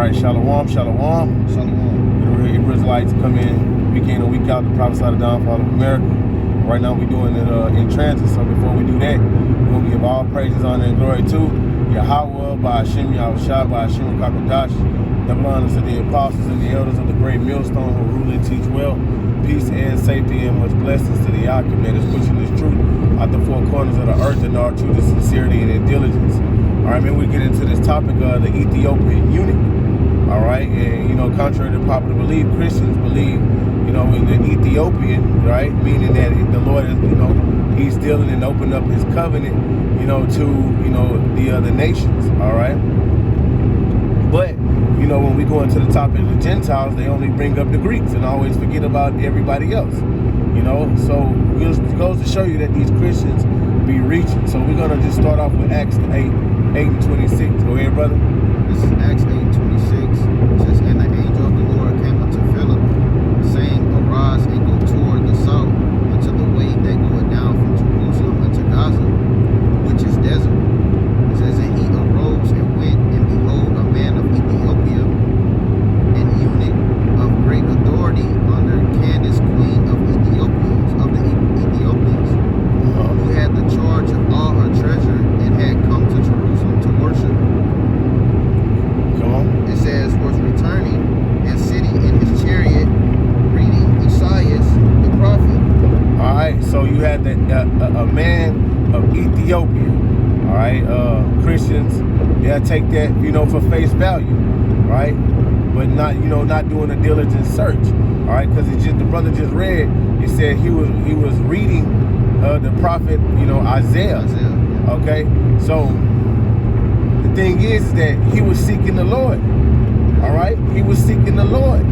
right, shalom, shalom. Shalom. The Hebrew Israelites come in week in and week out to prophesy the downfall of America. Right now we're doing it in transit, so before we do that, we're going to give all praises, honor, and glory to Yahweh, by Hashem, Yahushua, by Hashem, Kakadash, double honors to the apostles and the elders of the great millstone who rule and teach well. Peace and safety and much blessings to the Yakim that is pushing this truth out the four corners of the earth and all truth and sincerity and in diligence. All right, man, we get into this topic of the Ethiopian eunuch. All right, and contrary to popular belief, Christians believe, in the Ethiopian, right, meaning that the Lord is, He's dealing and opened up His covenant, to the other nations. All right, but when we go into the topic of the Gentiles, they only bring up the Greeks and always forget about everybody else. So it goes to show you that these Christians be reaching. So we're gonna just start off with Acts 8:26. Go ahead, brother. This is Acts 8:26. It says, "And the angel of the Lord came unto Philip, saying, Arise and go toward the south unto the way that goeth down from Jerusalem unto Gaza, which is desert. It says, And he arose and went, and behold, a man of Ethiopia, an eunuch of great authority under Candace, queen of the Ethiopians, who had the charge of all her treasure, and had come to Jerusalem to worship. Come on. It says, was returning and sitting in his chariot, reading Esaias the prophet." All right, so you had a man of Ethiopia. All right, Christians, they'll take that, for face value, right? But not, not doing a diligent search. All right, because the brother just read. He said he was reading the prophet, Isaiah. Okay, so the thing is that he was seeking the Lord. All right, he was seeking the Lord.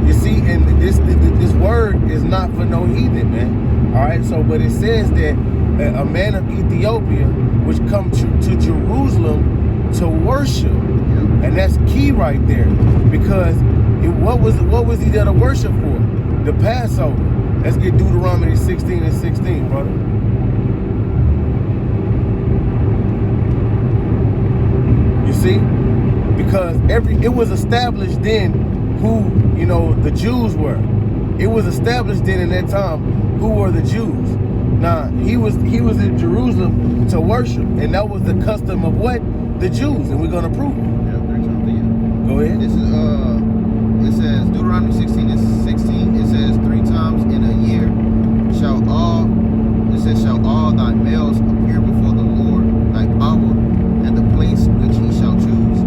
You see, and this word is not for no heathen, man. All right, so but it says that a man of Ethiopia which come to Jerusalem to worship, and that's key right there, because what was he there to worship for? The Passover. Let's get Deuteronomy 16:16, brother. You see, because it was established then who the Jews were. It was established then in that time who were the Jews. Now he was in Jerusalem to worship, and that was the custom of what? The Jews, and we're gonna prove it. Go ahead. This is it says Deuteronomy 16:16. It says, 3 times in a year shall all thy males appear before the Lord thy power, and the place which he shall choose.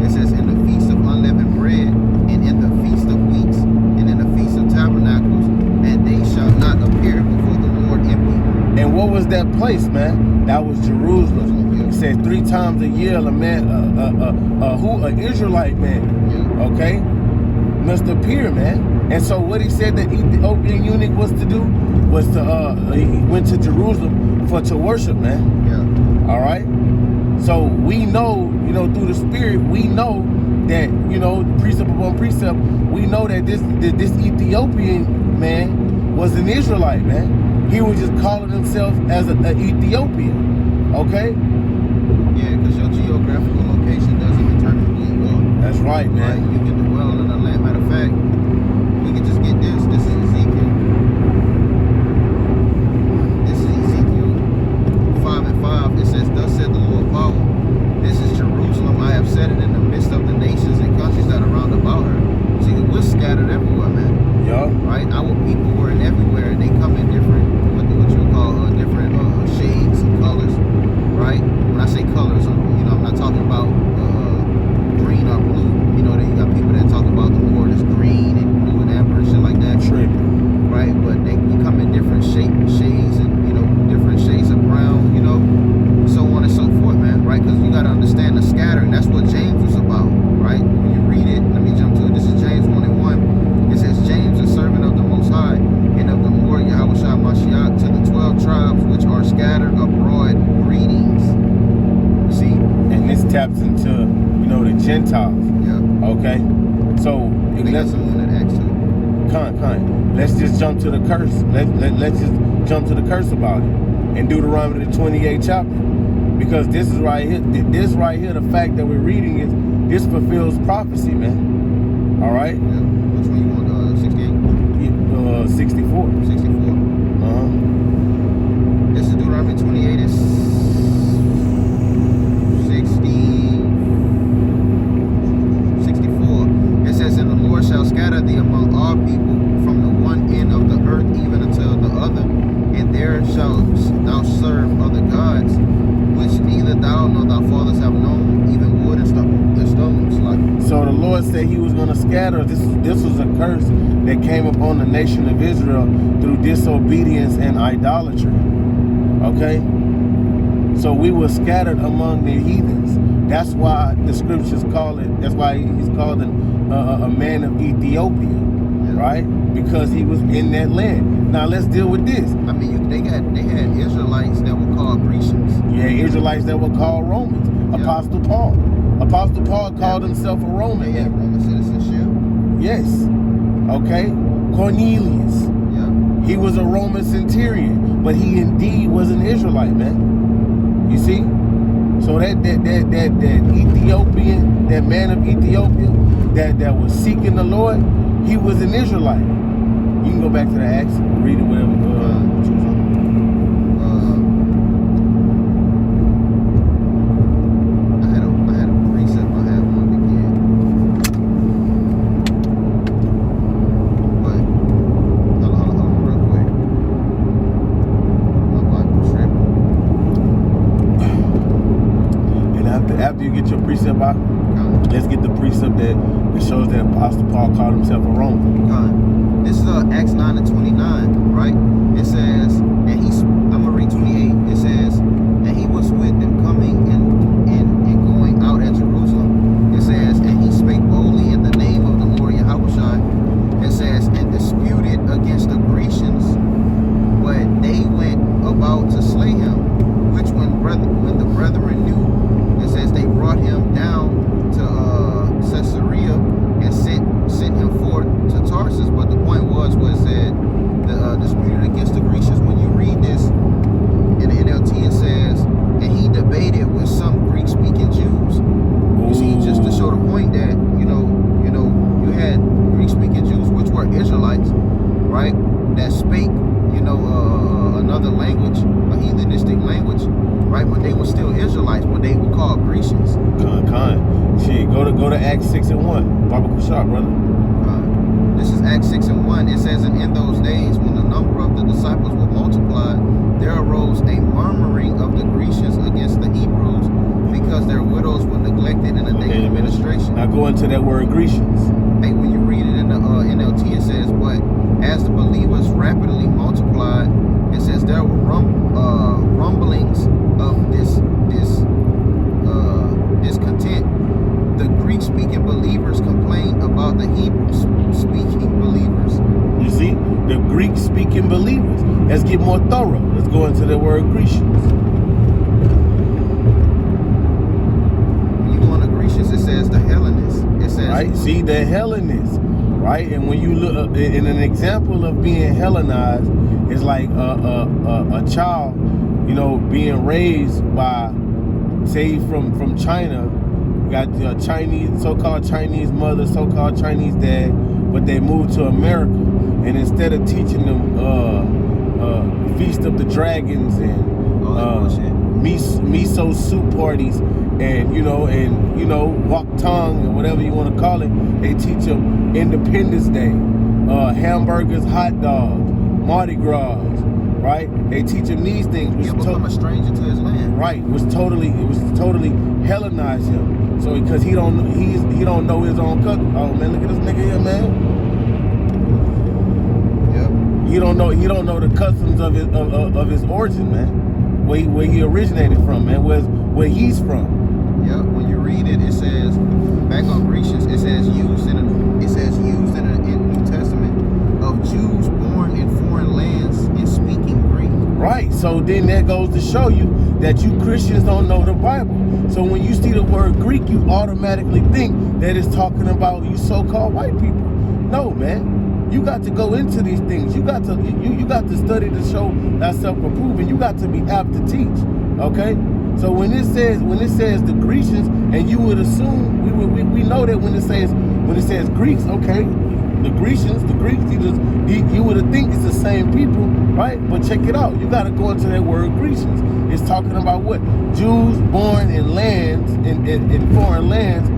It says, in the feast of unleavened bread, and in the feast of weeks, and in the feast of tabernacles, and they shall not appear before the Lord empty. And what was that place, man? That was Jerusalem. It said 3 times a year a man, an Israelite man, okay, must appear, man. And so what he said that Ethiopian eunuch was to do was he went to Jerusalem to worship, man. Yeah. All right. So we know, through the Spirit, we know that, precept upon precept, we know that this Ethiopian man was an Israelite, man. He was just calling himself as an Ethiopian. Okay. Yeah, because your geographical location doesn't determine who you are. That's right, man. Right? You can dwell in the land. Matter of fact, we can just get this. This is Ezekiel. This is Ezekiel 5:5. It says, "Thus said the Lord power, this is Jerusalem. I have set it in the midst of the nations and countries that are round about her." See, we're scattered everywhere, man. Yeah. Right? Our people were in everywhere, and they come in different, what you would call different shades and colors. Right? When I say colors, I'm not talking about green or blue. They got people that talk about the Lord is green and blue and amber and shit like that. True. Right? But they come in different shades and different shades of brown. So on and so forth, man. Right? Because you got to understand the scattering. That's what James was about. Right? When you read it, let me jump to it. This is James 1:1. It says, "James, a servant of the Most High and of the Lord Yahushua Mashiach, to the 12 tribes which are scattered abroad, greetings." See? And this taps into, the Gentiles. Yeah. Okay. So They got someone that acts too. Let's just jump to the curse. Let's just jump to the curse about it in Deuteronomy the 28th chapter, because this is right here. The fact that we're reading is this fulfills prophecy, man. All right? Yeah. Which one you want? 68? 64. 64. This is Deuteronomy 28 and 64. It says, and the Lord shall scatter thee among all people from the one end of the earth even until the other, and there shalt thou serve other gods, which neither thou nor thy fathers have known, even wood and stones. Like, so the Lord said he was going to scatter. This was a curse that came upon the nation of Israel through disobedience and idolatry. Okay? So we were scattered among the heathens. That's why the scriptures call it, that's why he's called a man of Ethiopia, right? Because he was in that land. Now let's deal with this. I mean, they had Israelites that were called Grecians. Yeah, Israelites that were called Romans. Yeah. Apostle Paul. Apostle Paul called himself a Roman. They had Roman citizenship. Yes. Okay. Cornelius. Yeah. He was a Roman centurion, but he indeed was an Israelite, man. You see? So that Ethiopian, that man of Ethiopia, that was seeking the Lord, he was an Israelite. You can go back to the Acts, read it, whatever. I had a precept I had one again. But hold on real quick. My Bible tripping. And after you get your precept out, let's get the precept that shows that Apostle Paul called himself a Roman. This is Acts 9 and 29, right? It says, and I'm gonna read 28. It says, and he was with them coming and going out at Jerusalem. It says, and he spake boldly in the name of the Lord Yahushua. It says, and disputed against the Grecians, but they went about to slay him. Which when the brethren knew, it says they brought him down to Caesarea and sent him forth to Tarsus. But the point was that the disputed against the Grecians. When you read this in the NLT, it says, and he debated with some Greek-speaking Jews. You see, just to show the point that you had Greek-speaking Jews, which were Israelites, right, that spake another language, a heathenistic language, right? But they were still Israelites, but they were called Grecians. Shit, go to Acts 6 and 1. Baba Kushar, brother. This is Acts 6 and 1. It says, and in those days, when the number of the disciples were multiplied, there arose a murmuring of the Grecians against the Hebrews, because their widows were neglected in the daily ministration. Now go into that word Grecians. Hey, when you read it in the NLT, it says, but as the believers rapidly multiplied, it says there were rumblings of discontent. The Greek-speaking believers complained about the Hebrew-speaking believers. You see, the Greek-speaking believers. Let's get more thorough. Let's go into the word Grecians. When you go into Grecians, it says the Hellenists. It says right. See, the Hellenists. Right, and when you look in an example of being Hellenized, it's like a child, being raised by, say, from China. You got a Chinese, so-called Chinese mother, so-called Chinese dad, but they moved to America, and instead of teaching them Feast of the Dragons and miso soup parties and wok tongue or whatever you want to call it, they teach them Independence Day, hamburgers, hot dogs, Mardi Gras, right? They teach him these things. He'll become a stranger to his land. Right, it was totally Hellenized him. So because he don't know his own country. Oh man, look at this nigga here, man. Yep. He don't know the customs of his origin, man. Where he originated from, man. Where he's from. Yeah, when you read it, it says back on Grecians, it says used in the New Testament of Jews born in foreign lands and speaking Greek. Right. So then that goes to show you that you Christians don't know the Bible. So when you see the word Greek, you automatically think that it's talking about you so-called white people. No, man. You got to go into these things. You got to study to show thyself approved, and you got to be apt to teach. Okay? So when it says the Grecians, And you would assume we know that when it says Greeks, okay, the Grecians, the Greeks, you would think it's the same people, right? But check it out. You got to go into that word Grecians. It's talking about what? Jews born in lands, in foreign lands,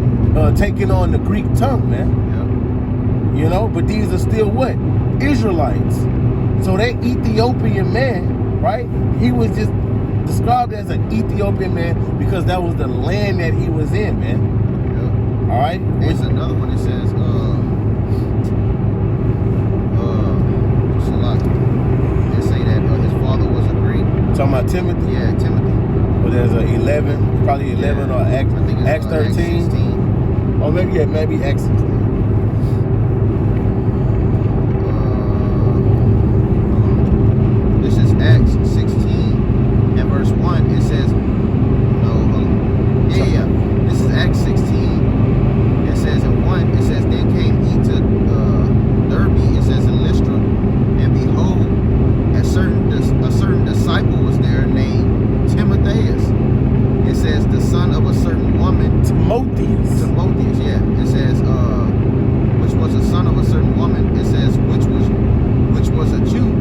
taking on the Greek tongue, man. You know, but these are still what? Israelites. So that Ethiopian man, right? He was just described as an Ethiopian man because that was the land that he was in, man. All right? There's another one that says, they say that his father was a Greek. Talking about Timothy? Yeah, Timothy. Well, there's a 11, probably 11 or Acts 13. Acts 16. Or maybe Acts 16. This is Acts 16 and verse 1. It says, this is Acts 16. It says in 1, it says, then came he to Derbe, it says in Lystra, and behold, a certain disciple was there named Timotheus. It says the son of a certain woman. Timotheus, yeah. It says, which was a son of a certain woman. It says, which was a Jew,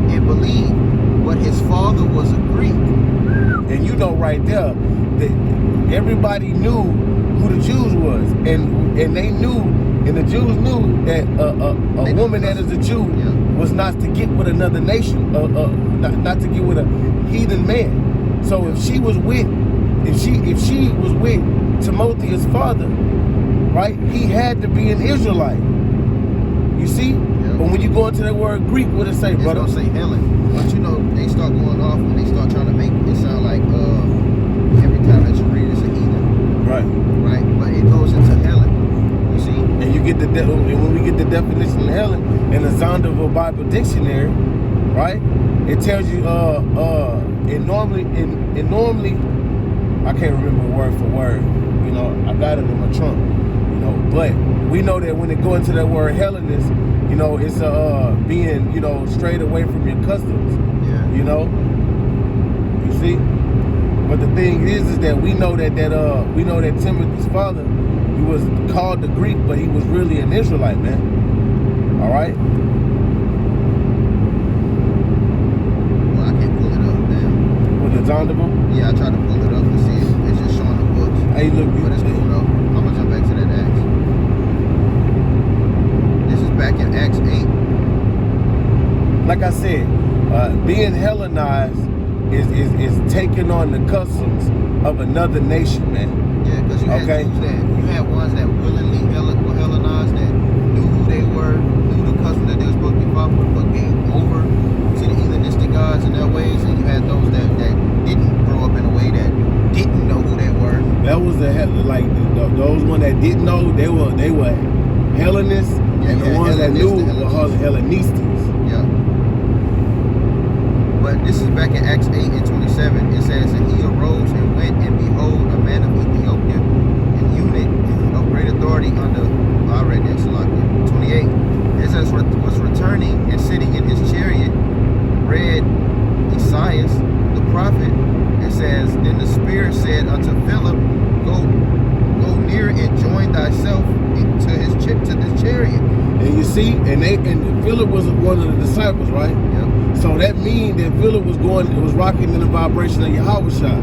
and believed, but his father was a Greek. And you know right there that everybody knew who the Jews was, and they knew, and the Jews knew that a woman that is a Jew was not to get with another nation, not to get with a heathen man. So if she was with Timotheus' father, right, he had to be an Israelite. You see? But when you go into that word Greek, what it say, brother? It's gonna say Helen. But you know, they start going off and they start trying to make it sound like every time that you read it's a heathen. Right. But it goes into Helen. You see? And you get when we get the definition of Helen in the Zondervan Bible Dictionary, right? It tells you it normally I can't remember word for word. You know, I got it in my trunk. You know, but we know that when it go into that word Hellenist, you know, it's being, you know, strayed away from your customs. Yeah. You know? You see? But the thing is that we know that Timothy's father, he was called the Greek, but he was really an Israelite, man. All right? Well, I can't pull it up, damn. With the Zondervan? Yeah, I tried to pull it up and see it. It's just showing the books. Hey, look, But it's cool though. I'm gonna jump back to that Acts. This is back in Acts 8. like I said, being Hellenized is taking on the customs of another nation, man. Yeah, because you had ones that willingly were Hellenized, that knew who they were, knew the customs that they were supposed to be following, but gave over to the heathenistic gods and their ways, and you had those that didn't grow up in a way that didn't know who they were. That was those ones that didn't know, they were Hellenists, and the ones that knew were Hellenistas. Yeah. But this is back in Acts 8 and 27. It says, and he arose and went, and behold, a man of Ethiopia, an eunuch of great authority under, I read this, like 28. It says, was returning and sitting in his chariot, read Esaias the prophet. It says, then the Spirit said unto Philip, go near and join thyself to this chariot. And you see, and Philip was one of the disciples, right? Yep. So that means that Philip was rocking in the vibration of Yahushua.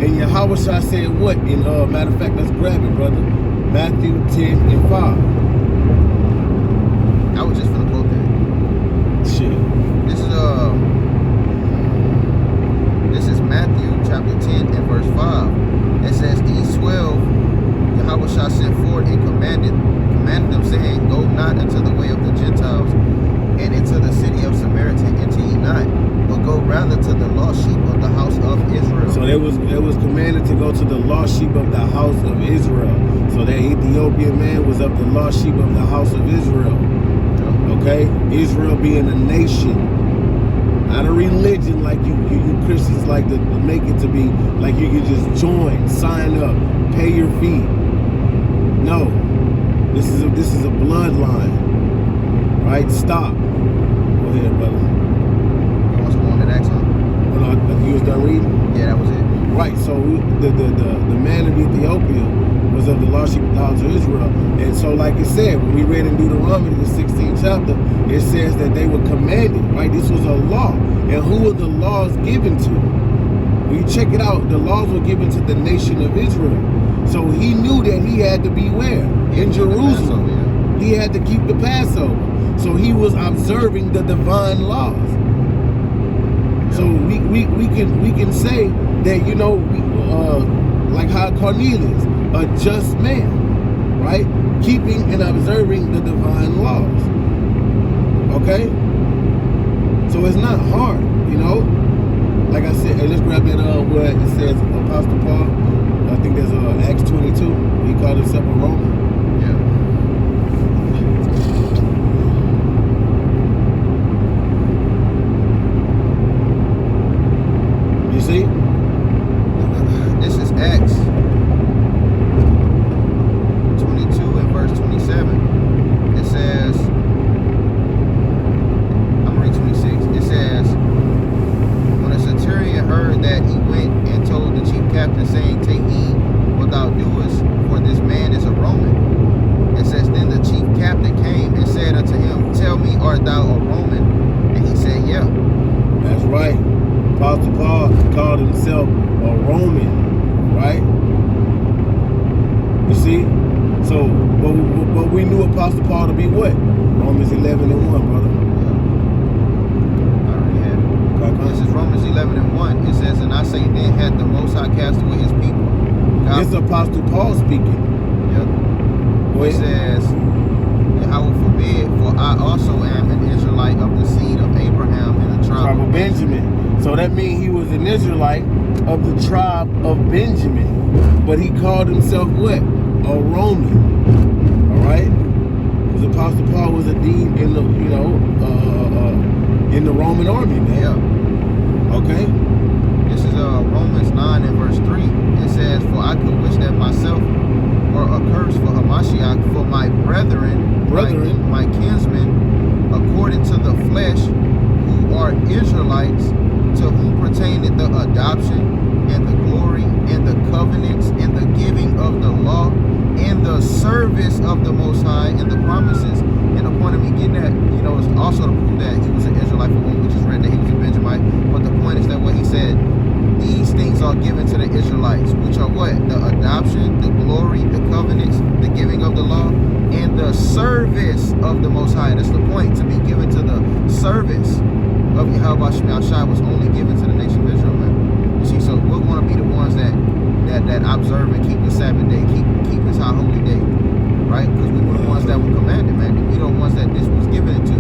And Yahushua said what? In matter of fact, let's grab it, brother. Matthew 10 and 5. I was just gonna quote that. Shit. This is Matthew chapter 10 and verse 5. It says, these 12 Yahushua sent forth and commanded them, saying, go not into the way of the Gentiles, and into the city of Samaria enter ye not, but go rather to the lost sheep of the house of Israel. So they was commanded to go to the lost sheep of the house of Israel. So that Ethiopian man was of the lost sheep of the house of Israel. Okay? Israel being a nation, not a religion like you Christians like to make it to be, like you can just join, sign up, pay your fee. No, this is a bloodline, right? Stop. Go ahead, brother. You want to go on to that song? You was done reading? Yeah, that was it. Right, so the man of Ethiopia was of the lost sheep of the house of Israel. And so like it said, when we read in Deuteronomy, the 16th chapter, it says that they were commanded, right? This was a law. And who were the laws given to? When you check it out, the laws were given to the nation of Israel. So he knew that he had to be where? In Jerusalem. He had to keep the Passover. So he was observing the divine laws. So we can say that, you know, like how Cornelius, a just man, right? Keeping and observing the divine laws. Okay? So it's not hard, you know? Like I said, hey, let's grab that where it says Apostle Paul. I think there's Acts 22. He called himself a Roman. See? This is Acts 22 and verse 27. It says, I'm reading 26. It says, when a centurion heard that, he went and told the chief captain, saying, take heed what thou doest, for this man is a Roman. It says, then the chief captain came and said unto him, tell me, art thou a Roman? And he said, yeah. That's right. Apostle Paul called himself a Roman, right? You see? So, but we knew Apostle Paul to be what? Romans 11 and 1, brother. I already have it. This is Romans 11 and 1. It says, and I say then, hath the Most High cast away his people. God, it's Apostle Paul speaking. Yep. It says, and I will forbid, for I also am an Israelite of the seed of Abraham and the tribe of Benjamin. So that means he was an Israelite of the tribe of Benjamin. But he called himself what? A Roman. All right? Because Apostle Paul was a dean in the, you know, in the Roman army, man. Yeah. Okay? This is Romans 9 and verse 3. It says, for I could wish that myself were accursed for Hamashiach, for my brethren, my kinsmen, according to the flesh, who are Israelites, to whom pertaineth the adoption and the glory and the covenants and the giving of the law and the service of the Most High and the promises. And the point of me getting that, you know, is also to prove that he was an Israelite, for what we just read, that he was a Benjamite. But the point is that what he said, these things are given to the Israelites, which are what? The adoption, the glory, the covenants, the giving of the law, and the service of the Most High. That's the point, to be given to the service of Yahweh Shai was only given to the nation of Israel, man. You see, so we want to be the ones that observe and keep the Sabbath day, keep his high holy day, right? Because we were the ones that were commanded, man. We the ones that this was given to,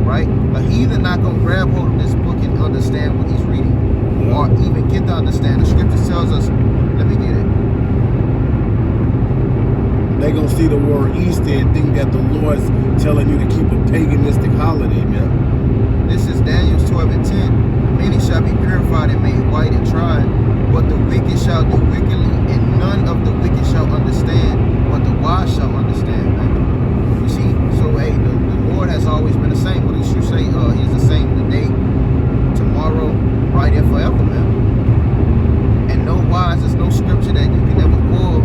right? A heathen not gonna grab hold of this book and understand what he's reading, or even get to understand. The scripture tells us, let me get it. They gonna see the word Easter and think that the Lord's telling you to keep a paganistic holiday, man. This is Daniel 12 and 10. Many shall be purified and made white and tried, but the wicked shall do wickedly, and none of the wicked shall understand, but the wise shall understand, man. You see, so hey, the Lord has always been the same. What does you say? He's the same today, tomorrow, right and forever, man. And no wise, there's no scripture that you can ever pull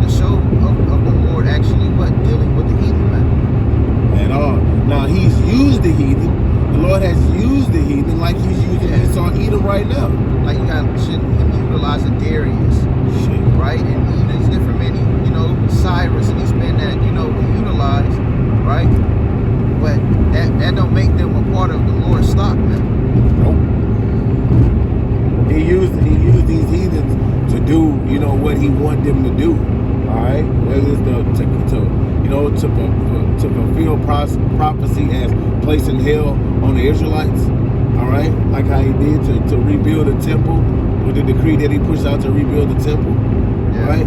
to show of the Lord actually what? Dealing with the heathen, man. At all. Now he's used the heathen. The Lord has used the heathen like he's using Esau Edom right now. Like you got him utilizing Darius, right? And these different many, you know, Cyrus and these men that, you know, were utilized, right? But that don't make them a part of the Lord's stock, man. Nope. He used these heathens to do, you know, what he wanted them to do. All right, whether it's to fulfill prophecy as placing hell on the Israelites. All right, like how he did to rebuild the temple with the decree that he pushed out to rebuild the temple. Yeah. Right.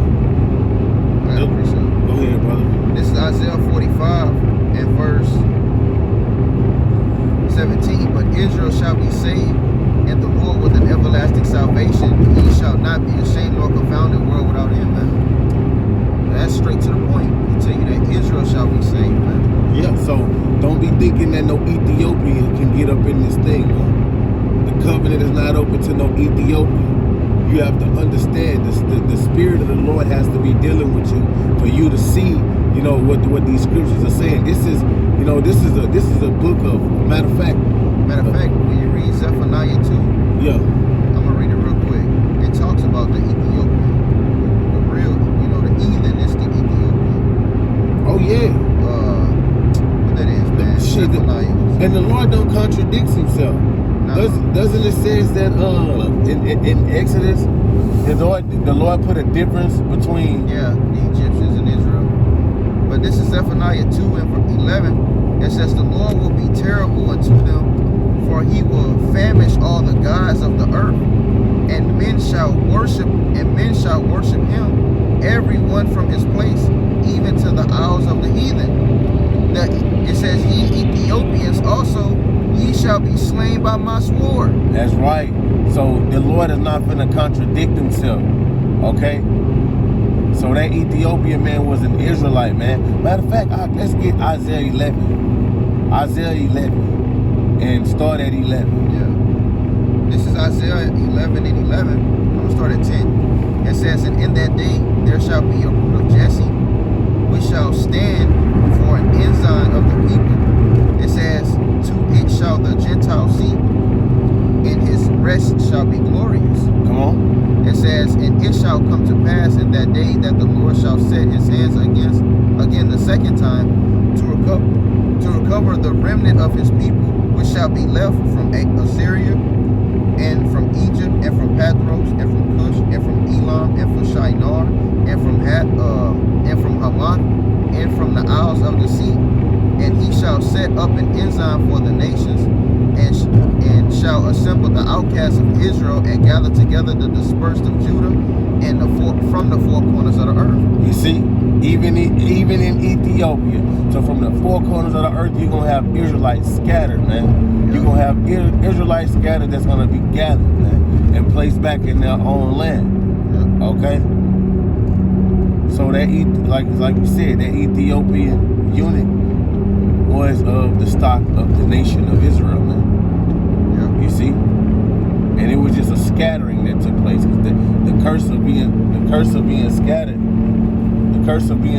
Go ahead, brother. This is Isaiah 45 and verse 17. But Israel shall be saved, and the Lord with an everlasting salvation. He shall not be ashamed nor confounded world without him, man. That's straight to the point. He tell you that Israel shall be saved, man. Yeah, so don't be thinking that no Ethiopian can get up in this thing, man. The covenant is not open to no Ethiopian. You have to understand the Spirit of the Lord has to be dealing with you for you to see, you know, what these scriptures are saying. This is, you know, this is a book of, matter of fact, when you read Zephaniah 2, yeah, I'm gonna read it real quick. It talks about the Ethiopian, the real, you know, the heathenistic Ethiopian. oh yeah, what that is, man? shit, Zephaniah. and the Lord don't contradict himself. No. Doesn't it says that in Exodus, the Lord put a difference between Yeah, the Egyptians and Israel. But this is Zephaniah 2 and 11. It says the Lord will be terrible unto them, for he will famish all the gods of the earth, and men shall worship him, every one from his place, even to the isles of the heathen. It says, ye Ethiopians also, ye shall be slain by my sword. That's right. So the Lord is not going to contradict himself. Okay? So that Ethiopian man was an Israelite, man. Matter of fact, let's get Isaiah 11. Isaiah 11. And start at 11. Yeah. This is Isaiah 11 and 11. I'm going to start at 10. It says, and in that day there shall be a root of Jesse, which shall stand for an ensign of the people. It says, to it shall the Gentiles see, and his rest shall be glorious. Come on. It says, and it shall come to pass in that day that the Lord shall set his hands again the second time to recover the remnant of his people, which shall be left from Assyria, and from Egypt, and from Pathros, and from Cush, and from Elam, and from Shinar, and from Hamath, and from the isles of the sea. And he shall set up an ensign for the nations, and shall assemble the outcasts of Israel, and gather together the dispersed of Judah, and from the four corners of the earth. You see, even in Ethiopia, so from the four corners of the earth, you're gonna have Israelites scattered, man. You're gonna have Israelites scattered that's gonna be gathered, man, and placed back in their own land. Okay. So that like we said, that Ethiopian eunuch was of the stock of the nation of Israel, man. You see, and it was just a scattering that took place. The curse of being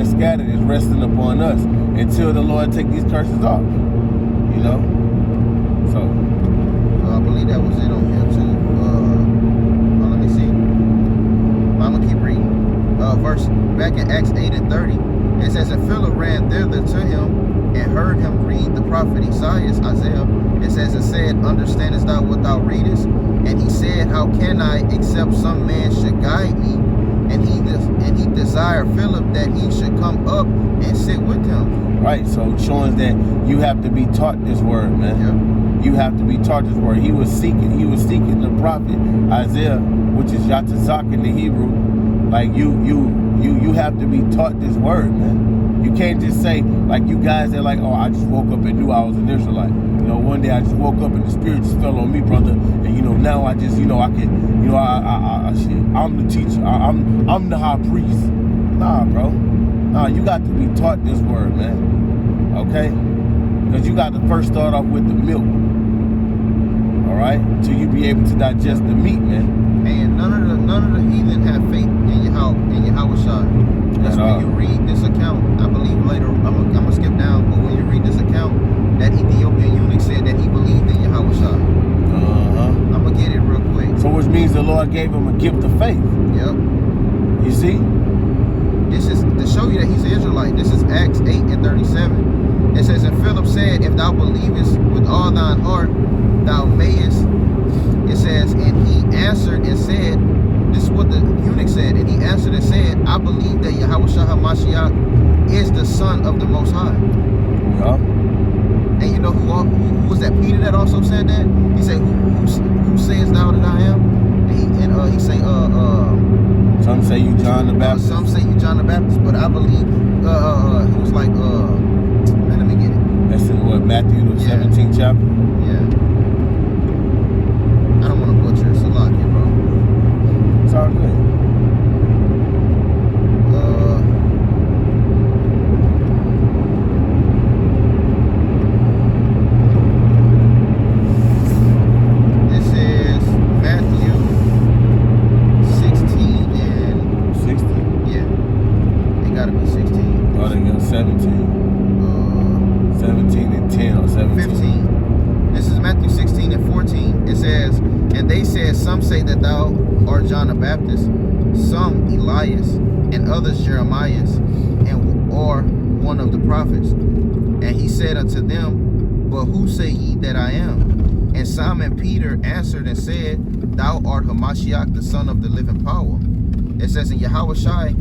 scattered is resting upon us until the Lord take these curses off. You know, so I believe that was it on here too. Let me see. I'm gonna keep reading. Verse back in Acts 8 and 30, it says, and Philip ran thither to him, and heard him read the prophet Isaiah. It says, and said, understandest thou what thou readest? And he said, how can I, except some man should guide me? And he desired Philip that he should come up and sit with him. Right, so showing that you have to be taught this word, man. Yeah. You have to be taught this word. He was seeking the prophet Isaiah, which is Yatazak in the Hebrew. Like you have to be taught this word, man. You can't just say, like you guys that like, oh, I just woke up and knew I was an Israelite. You know, one day I just woke up and the Spirit just fell on me, brother. And you know, now I just, you know, I can, you know, I'm the teacher. I'm the high priest. Nah, bro. Nah, you got to be taught this word, man. Okay? Because you got to first start off with the milk. All right? Till you be able to digest the meat, man. And none of the heathen have faith in Yahushua. That's when you read this account. I believe later, I'm gonna skip down, but when you read this account, that Ethiopian eunuch said that he believed in Yahushua. I'm gonna get it real quick. So which means the Lord gave him a gift of faith. Yep. You see? This is to show you that he's an Israelite. This is Acts 8 and 37. It says, and Philip said, if thou believest with all thine heart, thou mayest. It says, and he answered and said, this is what the eunuch said, and he answered and said, I believe that Yahushua HaMashiach is the Son of the Most High. Yeah. And you know who was that Peter that also said that? He said, who sayest thou that I am? And he say, some say you John the Baptist. Some say you John the Baptist, but I believe he was like, man, let me get it. That's in what, Matthew the 17th chapter? Yeah. I don't want to butcher it, so lock it, bro. It's all good. This is Matthew gotta be 16. Oh, they got 17. 17 and 10 or 17. 15. This is Matthew 16 and 14. It says, and they said, some say that thou art John the Baptist, some Elias, and others Jeremiah, and or one of the prophets. And he said unto them, but who say ye that I am? And Simon Peter answered and said, thou art Hamashiach, the son of the living power. It says in Yahushua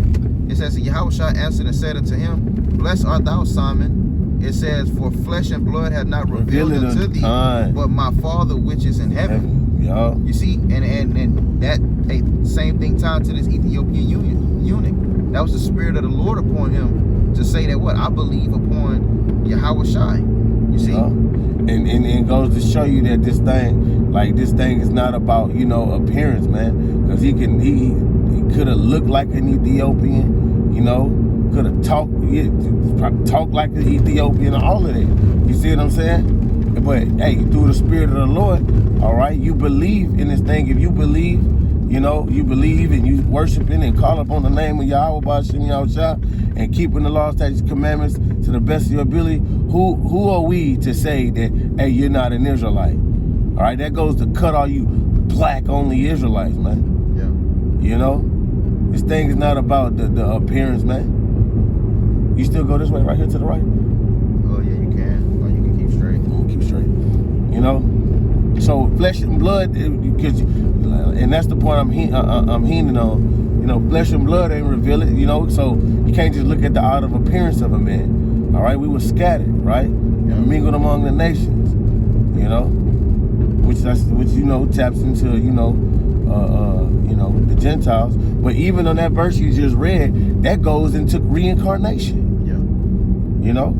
answered and said unto him, blessed art thou, Simon. It says, for flesh and blood have not revealed it unto thee, but my Father which is in heaven. Yeah. You see, and that same thing tied to this Ethiopian eunuch. That was the spirit of the Lord upon him to say that what? I believe upon Yahushua. You see? Yeah. And it goes to show you that this thing is not about, you know, appearance, man. Because he could have looked like an Ethiopian, you know, could have talked like an Ethiopian, all of that. You see what I'm saying? But hey, through the spirit of the Lord, all right, you believe in this thing. If you believe, you know, you believe and you worshiping and call upon the name of Yahweh B'Shem Yahushua and keeping the laws, statutes, commandments to the best of your ability, who are we to say that, hey, you're not an Israelite? All right, that goes to cut all you black only Israelites, man. Yeah. You know, this thing is not about the appearance, man. You still go this way, right here to the right? Oh yeah, you can. Or you can keep straight. Keep straight. You know, so flesh and blood, because, and that's the point I'm hinting on. You know, flesh and blood ain't reveal it. You know, so you can't just look at the outer appearance of a man. All right, we were scattered, right, and mingled among the nations. You know, which you know taps into you know the Gentiles. But even on that verse you just read, that goes into reincarnation. You know?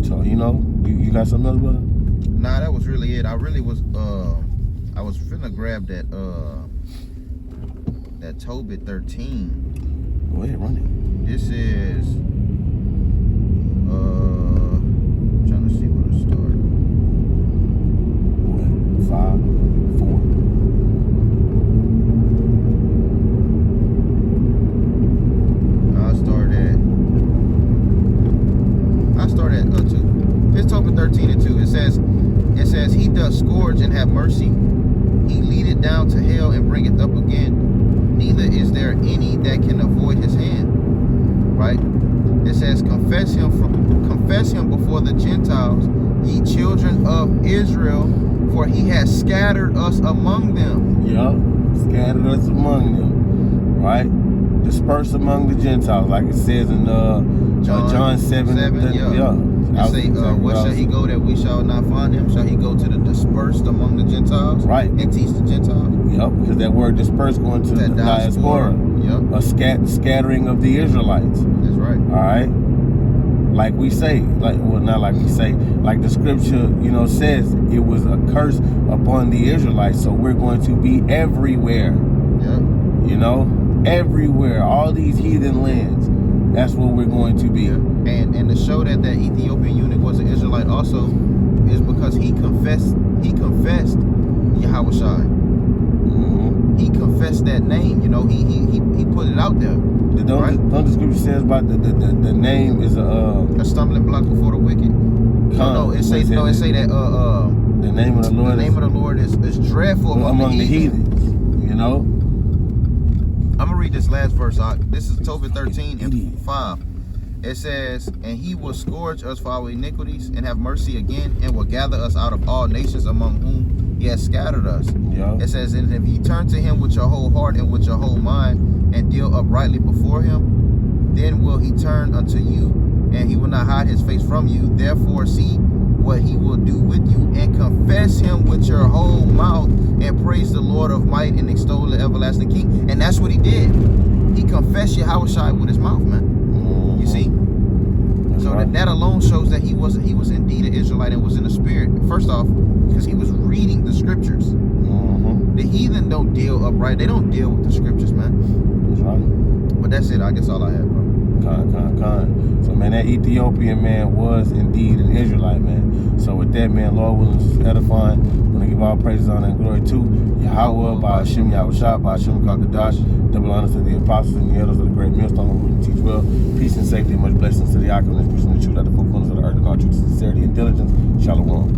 So, you know, you got something else, brother? Nah, that was really it. I really was I was finna grab that Tobit 13. Go ahead, run it. This is trying to see where to start. What? 5, 4. I started at 2. It's Tobit 13 and 2. It says, he doth scourge and have mercy. He leadeth down to hell and bringeth up again. Neither is there any that can avoid his hand. Right? It says, confess him before the Gentiles, ye children of Israel, for he has scattered us among them. Yup, scattered us among them. Right? Dispersed among the Gentiles, like it says in John 7. It say, what shall he go that we shall not find him? Shall he go to the dispersed among the Gentiles? Right. And teach the Gentiles? Yep, because that word dispersed going to the diaspora. Yep. A scattering of the Israelites. That's right. All right. Like we say, not like we say, like the scripture, you know, says it was a curse upon the Israelites. So we're going to be everywhere. Yep. You know, everywhere, all these heathen lands. That's what we're going to be. Yeah. And to show that Ethiopian eunuch was an Israelite also is because he confessed Yahushua. Mm-hmm. He confessed that name. You know, he put it out there. Don't the scripture says about the name is a stumbling block before the wicked. It say that the name of the Lord. The name of the Lord is dreadful among the heathens. You know. I'm gonna read this last verse. This is Tobit 13 and 5. It says, and he will scourge us for our iniquities and have mercy again, and will gather us out of all nations among whom he has scattered us. Yeah. It says, and if ye turn to him with your whole heart and with your whole mind, and deal uprightly before him, then will he turn unto you, and he will not hide his face from you. Therefore see what he will do with you, and confess him with your whole mouth, and praise the Lord of might, and extol the everlasting King. And that's what he did. He confessed Yahushua with his mouth, man. You see? So right. that alone shows that he was indeed an Israelite and was in the spirit. First off, because he was reading the scriptures. Mm-hmm. The heathen don't deal upright. They don't deal with the scriptures, man. That's right. But that's it. I guess all I have, bro. Con. So, man, that Ethiopian man was indeed an Israelite, man. So, with that, man, Lord willing, this is edifying. I'm going to give all praises, honor, and glory to Yahweh, B'Shem Yahushua, B'Shem Kakadash. Double honors to the apostles and the elders of the great millstone Peace and safety and much blessings to the outcome. Let's preach the truth at the four corners of the earth in all truth, sincerity, and diligence. Shalom.